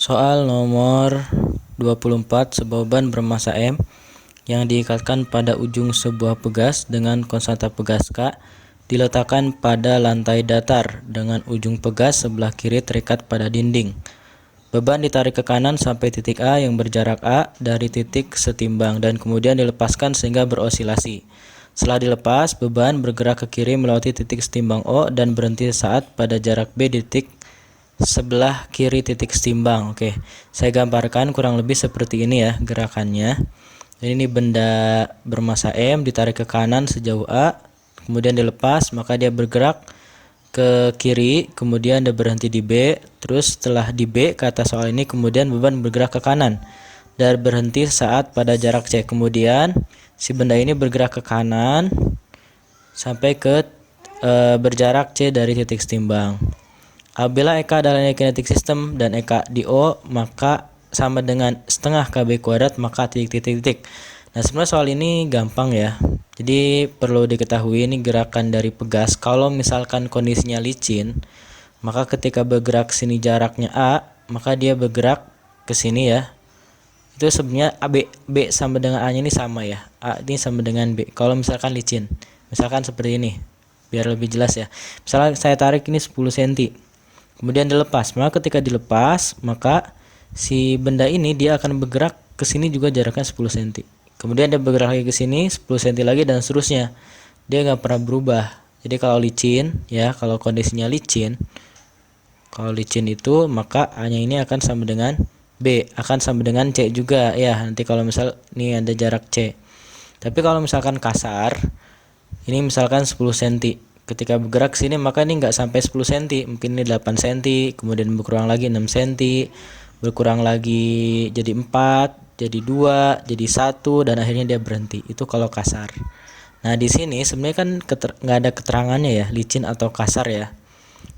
Soal nomor 24, sebuah beban bermasa M yang diikatkan pada ujung sebuah pegas dengan konstanta pegas K diletakkan pada lantai datar dengan ujung pegas sebelah kiri terikat pada dinding. Beban ditarik ke kanan sampai titik A yang berjarak A dari titik setimbang dan kemudian dilepaskan sehingga berosilasi. Setelah dilepas, beban bergerak ke kiri melewati titik setimbang O dan berhenti saat pada jarak B di titik sebelah kiri titik setimbang. Oke, saya gambarkan kurang lebih seperti ini ya gerakannya. Jadi ini benda bermasa M ditarik ke kanan sejauh A, kemudian dilepas, maka dia bergerak ke kiri, kemudian dia berhenti di B. Terus setelah di B, kata soal ini kemudian beban bergerak ke kanan dan berhenti saat pada jarak C. Kemudian si benda ini bergerak ke kanan sampai ke berjarak C dari titik setimbang. Apabila EK adalah energi kinetik sistem dan EK di O maka sama dengan setengah KB kuadrat maka titik-titik. Nah, sebenarnya soal ini gampang ya. Jadi perlu diketahui ini gerakan dari pegas. Kalau misalkan kondisinya licin, maka ketika bergerak sini jaraknya A, maka dia bergerak ke sini ya. Itu sebenarnya B sama dengan A-nya ini sama ya. A ini sama dengan B. Kalau misalkan licin, misalkan seperti ini, biar lebih jelas ya. Misalnya saya tarik ini 10 cm. Kemudian dilepas, maka ketika dilepas, maka si benda ini dia akan bergerak ke sini juga jaraknya 10 cm. Kemudian dia bergerak lagi ke sini 10 cm lagi dan seterusnya. Dia nggak pernah berubah. Jadi kalau licin, ya kalau kondisinya licin, kalau licin itu maka A-nya ini akan sama dengan B, akan sama dengan C juga ya. Nanti kalau misal ini ada jarak C. Tapi kalau misalkan kasar, ini misalkan 10 cm. Ketika bergerak ke sini maka ini nggak sampai 10 cm, mungkin ini 8 cm, kemudian berkurang lagi 6 cm, berkurang lagi jadi 4, jadi 2, jadi 1 dan akhirnya dia berhenti. Itu kalau kasar. Nah, di sini sebenarnya kan nggak ada keterangannya ya, licin atau kasar ya.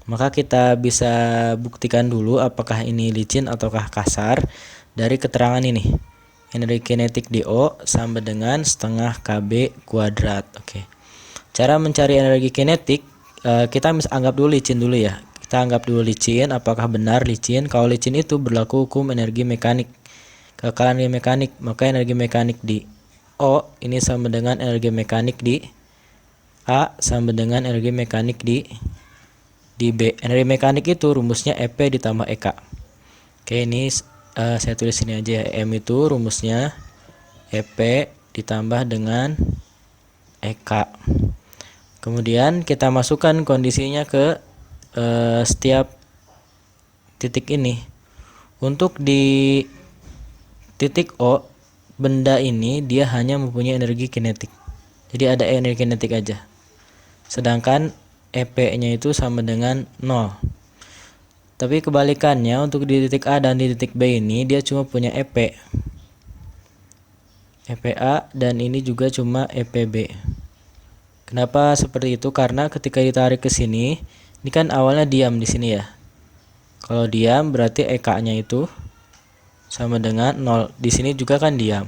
Maka kita bisa buktikan dulu apakah ini licin ataukah kasar dari keterangan ini. Energi kinetik di O sama dengan setengah KB kuadrat. Oke. Cara mencari energi kinetik, kita anggap dulu licin dulu ya. Kita anggap dulu licin, apakah benar licin? Kalau licin itu berlaku hukum energi mekanik. Kekalahan energi mekanik, maka energi mekanik di O ini sama dengan energi mekanik di A sama dengan energi mekanik di B. Energi mekanik itu rumusnya EP ditambah EK. Oke, ini saya tulis sini aja ya. M itu rumusnya EP ditambah dengan EK. Kemudian kita masukkan kondisinya ke setiap titik ini. Untuk di titik O, benda ini dia hanya mempunyai energi kinetik. Jadi ada energi kinetik aja. Sedangkan EP-nya itu sama dengan 0. Tapi kebalikannya untuk di titik A dan di titik B ini dia cuma punya EP. EPA dan ini juga cuma EPB. Kenapa seperti itu? Karena ketika ditarik ke sini, ini kan awalnya diam di sini ya. Kalau diam berarti EK-nya itu sama dengan 0. Di sini juga kan diam.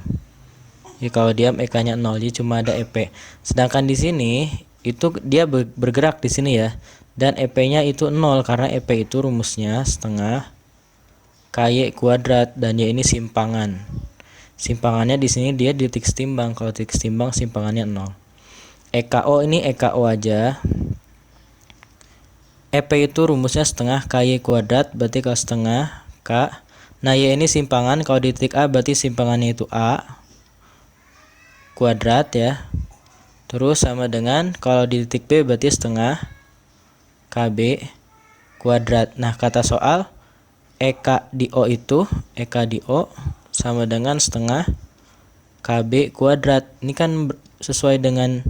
Jadi kalau diam EK-nya 0, jadi cuma ada EP. Sedangkan di sini itu dia bergerak di sini ya. Dan EP-nya itu 0 karena EP itu rumusnya setengah KY kuadrat dan Y ini simpangan. Simpangannya di sini dia di titik setimbang. Kalau titik setimbang simpangannya 0. EKO ini EKO aja. EP itu rumusnya setengah KY kuadrat, berarti kalau setengah K. Nah, Y ini simpangan, kalau di titik A berarti simpangannya itu A kuadrat ya. Terus sama dengan kalau di titik B berarti setengah KB kuadrat. Nah, kata soal EK di O itu, EK di O sama dengan setengah KB kuadrat. Ini kan sesuai dengan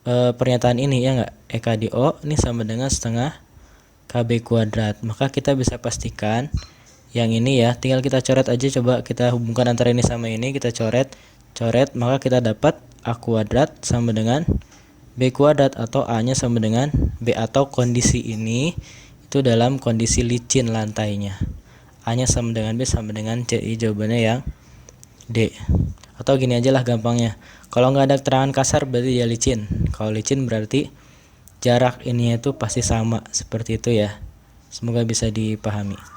pernyataan ini ya enggak? EK di O ini sama dengan setengah KB kuadrat. Maka kita bisa pastikan yang ini ya, tinggal kita coret aja, coba kita hubungkan antara ini sama ini, kita coret, maka kita dapat A kuadrat sama dengan B kuadrat atau A-nya sama dengan B, atau kondisi ini itu dalam kondisi licin lantainya. A-nya sama dengan B sama dengan C, jawabannya yang D. Atau gini aja lah gampangnya, kalau nggak ada keterangan kasar berarti dia licin. Kalau licin berarti jarak ini itu pasti sama, seperti itu ya. Semoga bisa dipahami.